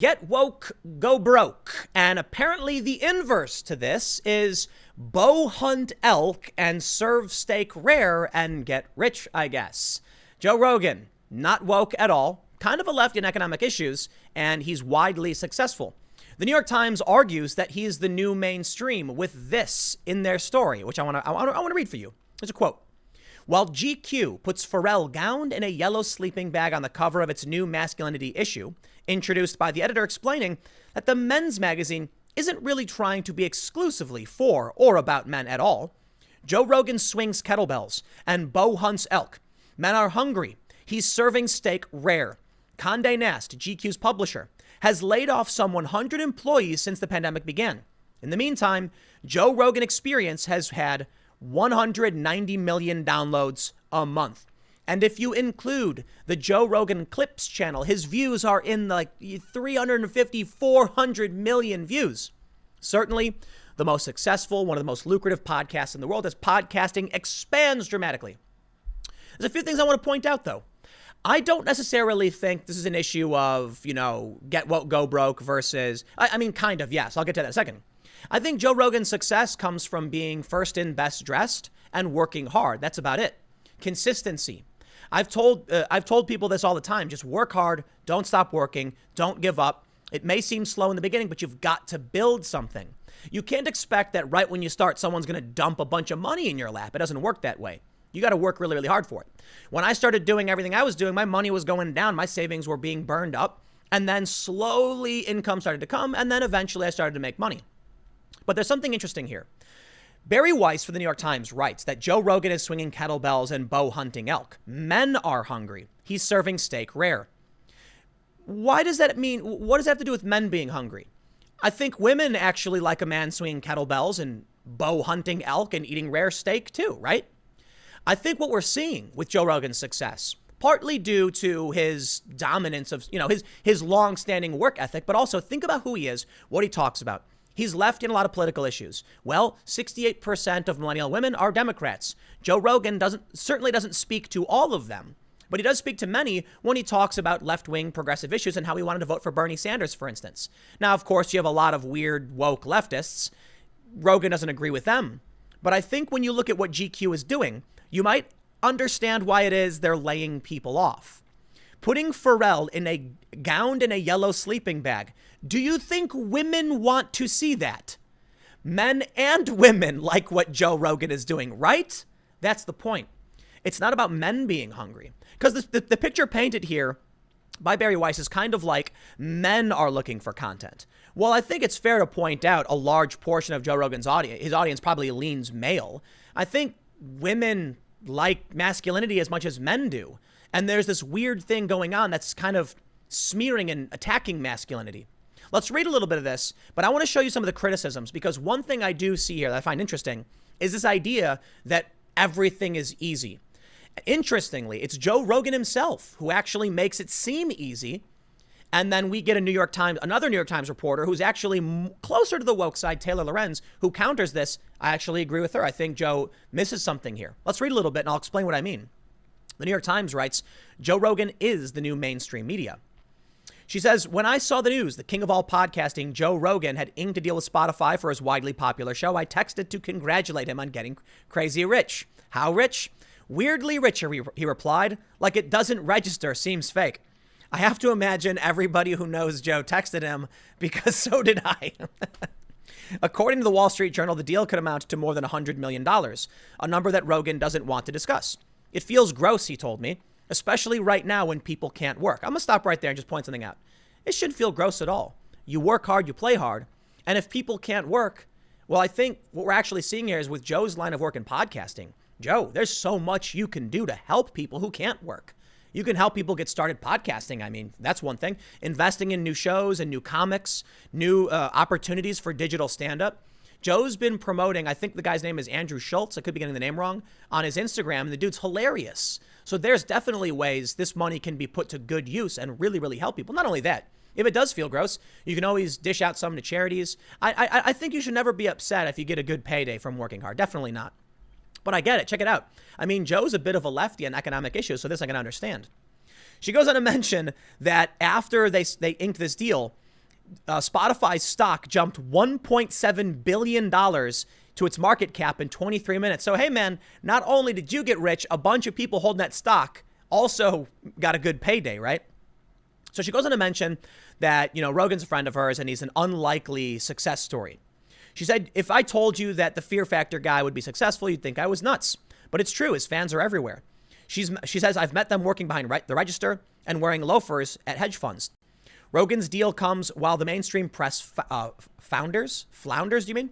Get woke, go broke. And apparently the inverse to this is bow hunt elk and serve steak rare and get rich, I guess. Joe Rogan, not woke at all, kind of a lefty in economic issues, and he's widely successful. The New York Times argues that he's the new mainstream with this in their story, which I want to read for you. Here's a quote. While GQ puts Pharrell gowned in a yellow sleeping bag on the cover of its new masculinity issue, introduced by the editor explaining that the men's magazine isn't really trying to be exclusively for or about men at all, Joe Rogan swings kettlebells and bow hunts elk. Men are hungry. He's serving steak rare. Condé Nast, GQ's publisher, has laid off some 100 employees since the pandemic began. In the meantime, Joe Rogan Experience has had 190 million downloads a month. And if you include the Joe Rogan Clips channel, his views are in like 350, 400 million views. Certainly the most successful, one of the most lucrative podcasts in the world as podcasting expands dramatically. There's a few things I want to point out, though. I don't necessarily think this is an issue of, get woke, go broke versus, I mean, kind of, yes. I'll get to that in a second. I think Joe Rogan's success comes from being first in, best dressed, and working hard. That's about it. Consistency. I've told people this all the time. Just work hard. Don't stop working. Don't give up. It may seem slow in the beginning, but you've got to build something. You can't expect that right when you start, someone's going to dump a bunch of money in your lap. It doesn't work that way. You got to work really, really hard for it. When I started doing everything I was doing, my money was going down. My savings were being burned up. And then slowly income started to come. And then eventually I started to make money. But there's something interesting here. Barry Weiss for the New York Times writes that Joe Rogan is swinging kettlebells and bow hunting elk. Men are hungry. He's serving steak rare. Why does that mean? What does that have to do with men being hungry? I think women actually like a man swinging kettlebells and bow hunting elk and eating rare steak too, right? I think what we're seeing with Joe Rogan's success, partly due to his dominance of, his long-standing work ethic, but also think about who he is, what he talks about. He's left in a lot of political issues. Well, 68% of millennial women are Democrats. Joe Rogan certainly doesn't speak to all of them, but he does speak to many when he talks about left-wing progressive issues and how he wanted to vote for Bernie Sanders, for instance. Now, of course, you have a lot of weird woke leftists. Rogan doesn't agree with them. But I think when you look at what GQ is doing, you might understand why it is they're laying people off. Putting Pharrell gowned in a yellow sleeping bag. Do you think women want to see that? Men and women like what Joe Rogan is doing, right? That's the point. It's not about men being hungry. Because the picture painted here by Barry Weiss is kind of like men are looking for content. Well, I think it's fair to point out a large portion of Joe Rogan's audience, his audience probably leans male. I think women like masculinity as much as men do. And there's this weird thing going on that's kind of smearing and attacking masculinity. Let's read a little bit of this, but I want to show you some of the criticisms because one thing I do see here that I find interesting is this idea that everything is easy. Interestingly, it's Joe Rogan himself who actually makes it seem easy. And then we get another New York Times reporter who's actually closer to the woke side, Taylor Lorenz, who counters this. I actually agree with her. I think Joe misses something here. Let's read a little bit and I'll explain what I mean. The New York Times writes, Joe Rogan is the new mainstream media. She says, when I saw the news, the king of all podcasting, Joe Rogan, had inked a deal with Spotify for his widely popular show, I texted to congratulate him on getting crazy rich. How rich? Weirdly richer, he replied. Like it doesn't register, seems fake. I have to imagine everybody who knows Joe texted him because so did I. According to the Wall Street Journal, the deal could amount to more than $100 million, a number that Rogan doesn't want to discuss. It feels gross, he told me, especially right now when people can't work. I'm going to stop right there and just point something out. It shouldn't feel gross at all. You work hard, you play hard. And if people can't work, well, I think what we're actually seeing here is with Joe's line of work in podcasting. Joe, there's so much you can do to help people who can't work. You can help people get started podcasting. I mean, that's one thing. Investing in new shows and new comics, new opportunities for digital stand-up. Joe's been promoting, I think the guy's name is Andrew Schultz. I could be getting the name wrong, on his Instagram. And the dude's hilarious. So there's definitely ways this money can be put to good use and really, really help people. Not only that, if it does feel gross, you can always dish out some to charities. I think you should never be upset if you get a good payday from working hard. Definitely not. But I get it. Check it out. I mean, Joe's a bit of a lefty on economic issues, so this I can understand. She goes on to mention that after they inked this deal, Spotify's stock jumped $1.7 billion to its market cap in 23 minutes. So, hey, man, not only did you get rich, a bunch of people holding that stock also got a good payday, right? So she goes on to mention that, Rogan's a friend of hers and he's an unlikely success story. She said, if I told you that the Fear Factor guy would be successful, you'd think I was nuts. But it's true. His fans are everywhere. She says, I've met them working behind the register and wearing loafers at hedge funds. Rogan's deal comes while the mainstream press flounders, do you mean?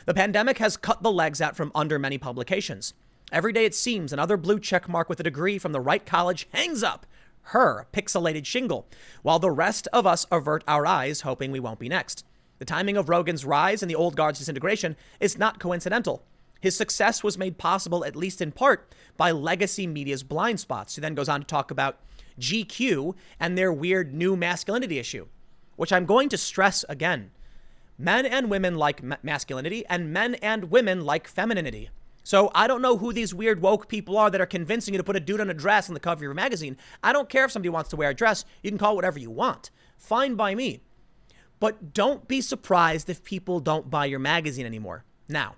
The pandemic has cut the legs out from under many publications. Every day it seems another blue check mark with a degree from the right college hangs up her pixelated shingle, while the rest of us avert our eyes, hoping we won't be next. The timing of Rogan's rise and the old guard's disintegration is not coincidental. His success was made possible, at least in part, by legacy media's blind spots. He then goes on to talk about GQ and their weird new masculinity issue, which I'm going to stress again. Men and women like masculinity, and men and women like femininity. So I don't know who these weird woke people are that are convincing you to put a dude on a dress on the cover of your magazine. I don't care if somebody wants to wear a dress. You can call it whatever you want. Fine by me. But don't be surprised if people don't buy your magazine anymore. Now,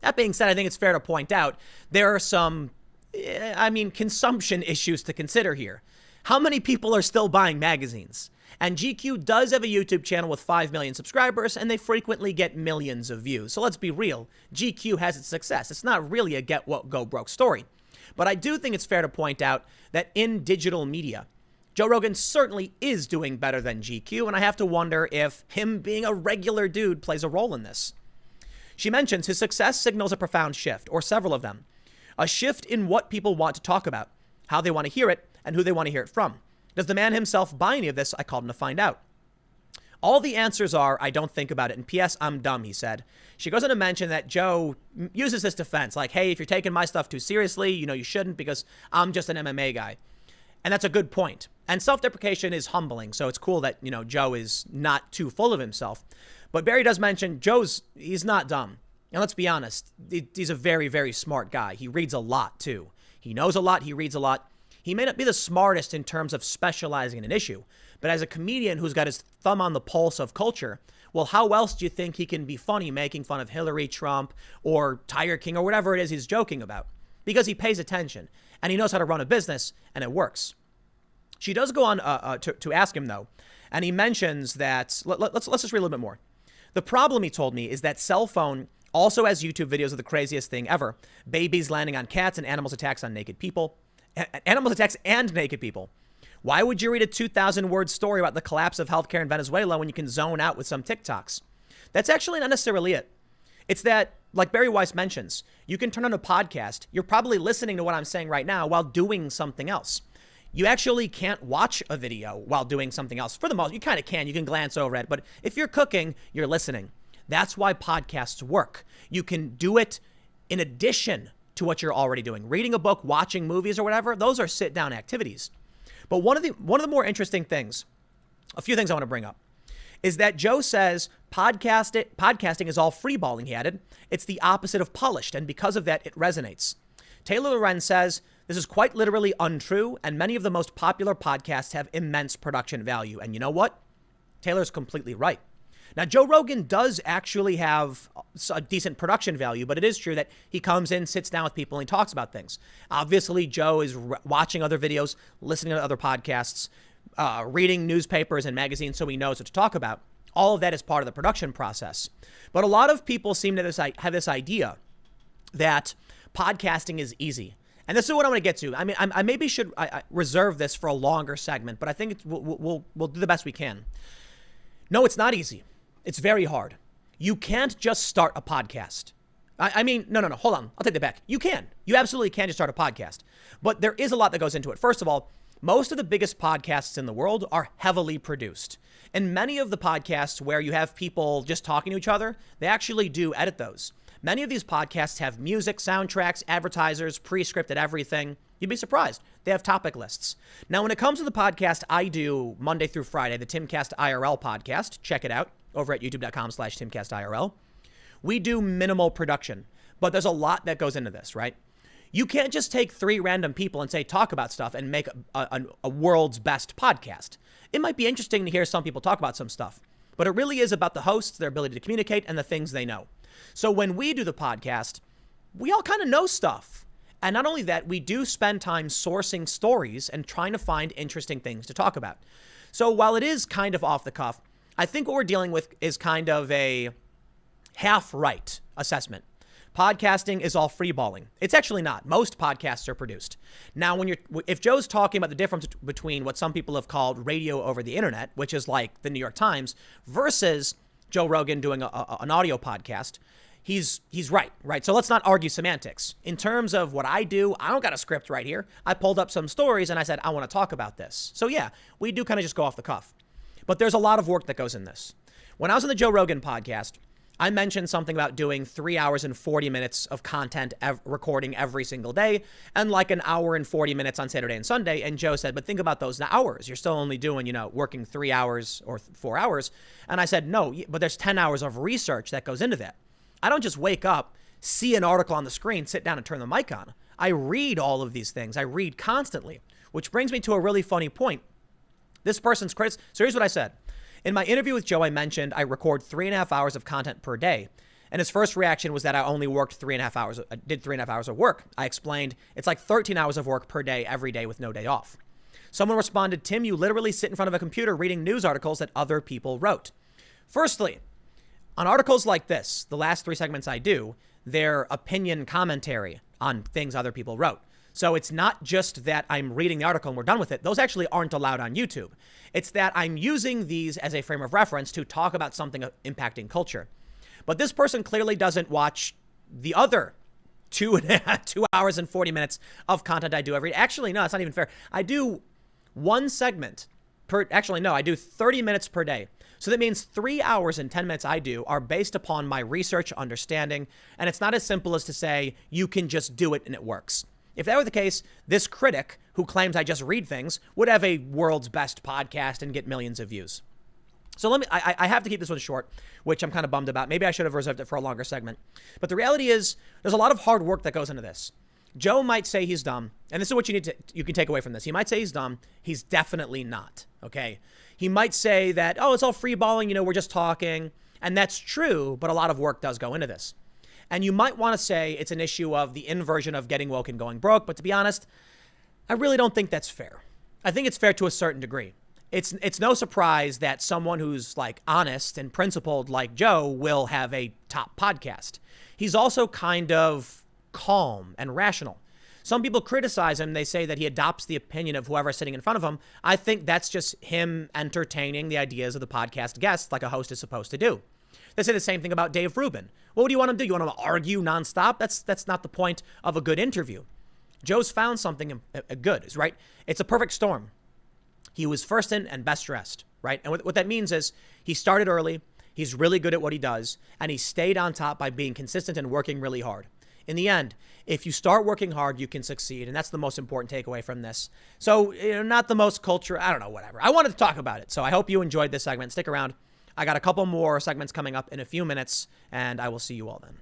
that being said, I think it's fair to point out there are some, consumption issues to consider here. How many people are still buying magazines? And GQ does have a YouTube channel with 5 million subscribers, and they frequently get millions of views. So let's be real. GQ has its success. It's not really a get what go broke story. But I do think it's fair to point out that in digital media, Joe Rogan certainly is doing better than GQ, and I have to wonder if him being a regular dude plays a role in this. She mentions his success signals a profound shift, or several of them. A shift in what people want to talk about, how they want to hear it, and who they want to hear it from. Does the man himself buy any of this? I called him to find out. All the answers are, I don't think about it. And P.S., I'm dumb, he said. She goes on to mention that Joe uses this defense, like, hey, if you're taking my stuff too seriously, you shouldn't because I'm just an MMA guy. And that's a good point. And self-deprecation is humbling. So it's cool that, Joe is not too full of himself. But Barry does mention he's not dumb. And let's be honest, he's a very, very smart guy. He reads a lot, too. He knows a lot. He reads a lot. He may not be the smartest in terms of specializing in an issue, but as a comedian who's got his thumb on the pulse of culture, well, how else do you think he can be funny making fun of Hillary, Trump, or Tiger King, or whatever it is he's joking about? Because he pays attention, and he knows how to run a business, and it works. She does go on to ask him, though, and he mentions that, let's just read a little bit more. The problem, he told me, is that cell phone also has YouTube videos of the craziest thing ever. Babies landing on cats and animals attacks on naked people. Animals attacks and naked people. Why would you read a 2,000-word story about the collapse of healthcare in Venezuela when you can zone out with some TikToks? That's actually not necessarily it. It's that, like Barry Weiss mentions, you can turn on a podcast. You're probably listening to what I'm saying right now while doing something else. You actually can't watch a video while doing something else. For the most, you kind of can. You can glance over it. But if you're cooking, you're listening. That's why podcasts work. You can do it in addition to what you're already doing. Reading a book, watching movies or whatever, those are sit-down activities. But one of the more interesting things, a few things I want to bring up, is that Joe says podcasting is all freeballing, he added. It's the opposite of polished, and because of that, it resonates. Taylor Loren says, this is quite literally untrue, and many of the most popular podcasts have immense production value. And you know what? Taylor's completely right. Now, Joe Rogan does actually have a decent production value, but it is true that he comes in, sits down with people, and he talks about things. Obviously, Joe is watching other videos, listening to other podcasts, reading newspapers and magazines, so he knows what to talk about. All of that is part of the production process. But a lot of people seem to have this idea that podcasting is easy. And this is what I want to get to. I mean, I maybe should reserve this for a longer segment, but I think we'll do the best we can. No, it's not easy. It's very hard. You can't just start a podcast. No, hold on. I'll take that back. You can. You absolutely can just start a podcast. But there is a lot that goes into it. First of all, most of the biggest podcasts in the world are heavily produced. And many of the podcasts where you have people just talking to each other, they actually do edit those. Many of these podcasts have music, soundtracks, advertisers, pre-scripted everything. You'd be surprised. They have topic lists. Now, when it comes to the podcast I do Monday through Friday, the Timcast IRL podcast, check it out over at youtube.com/TimcastIRL. We do minimal production, but there's a lot that goes into this, right? You can't just take 3 random people and say, talk about stuff and make a world's best podcast. It might be interesting to hear some people talk about some stuff, but it really is about the hosts, their ability to communicate, and the things they know. So when we do the podcast, we all kind of know stuff. And not only that, we do spend time sourcing stories and trying to find interesting things to talk about. So while it is kind of off the cuff, I think what we're dealing with is kind of a half-right assessment. Podcasting is all freeballing. It's actually not. Most podcasts are produced. Now, if Joe's talking about the difference between what some people have called radio over the internet, which is like the New York Times, versus Joe Rogan doing an audio podcast, he's right? So let's not argue semantics. In terms of what I do, I don't got a script right here. I pulled up some stories and I said, I want to talk about this. So yeah, we do kind of just go off the cuff. But there's a lot of work that goes in this. When I was on the Joe Rogan podcast, I mentioned something about doing 3 hours and 40 minutes of content recording every single day and like an hour and 40 minutes on Saturday and Sunday. And Joe said, but think about those hours. You're still only doing, working 3 hours or 4 hours. And I said, no, but there's 10 hours of research that goes into that. I don't just wake up, see an article on the screen, sit down and turn the mic on. I read all of these things. I read constantly, which brings me to a really funny point. This person's critics. So here's what I said. In my interview with Joe, I mentioned I record 3.5 hours of content per day. And his first reaction was that I only worked 3.5 hours, did 3.5 hours of work. I explained it's like 13 hours of work per day, every day with no day off. Someone responded, Tim, you literally sit in front of a computer reading news articles that other people wrote. Firstly, on articles like this, the last 3 segments I do, they're opinion commentary on things other people wrote. So it's not just that I'm reading the article and we're done with it. Those actually aren't allowed on YouTube. It's that I'm using these as a frame of reference to talk about something impacting culture. But this person clearly doesn't watch the other 2 hours and 40 minutes of content I do every day. Actually, no, it's not even fair. I do one segment I do 30 minutes per day. So that means 3 hours and 10 minutes I do are based upon my research understanding. And it's not as simple as to say, you can just do it and it works. If that were the case, this critic who claims I just read things would have a world's best podcast and get millions of views. So I have to keep this one short, which I'm kind of bummed about. Maybe I should have reserved it for a longer segment. But the reality is there's a lot of hard work that goes into this. Joe might say he's dumb, and this is what you can take away from this. He might say he's dumb. He's definitely not, okay? He might say that, oh, it's all free balling, we're just talking. And that's true, but a lot of work does go into this. And you might want to say it's an issue of the inversion of getting woke and going broke. But to be honest, I really don't think that's fair. I think it's fair to a certain degree. It's no surprise that someone who's like honest and principled like Joe will have a top podcast. He's also kind of calm and rational. Some people criticize him. They say that he adopts the opinion of whoever's sitting in front of him. I think that's just him entertaining the ideas of the podcast guests like a host is supposed to do. They say the same thing about Dave Rubin. What do you want him to do? You want him to argue nonstop? That's not the point of a good interview. Joe's found something good, right? It's a perfect storm. He was first in and best dressed, right? And what that means is he started early, he's really good at what he does, and he stayed on top by being consistent and working really hard. In the end, if you start working hard, you can succeed. And that's the most important takeaway from this. So, not the most culture, I don't know, whatever. I wanted to talk about it. So I hope you enjoyed this segment. Stick around. I got a couple more segments coming up in a few minutes, and I will see you all then.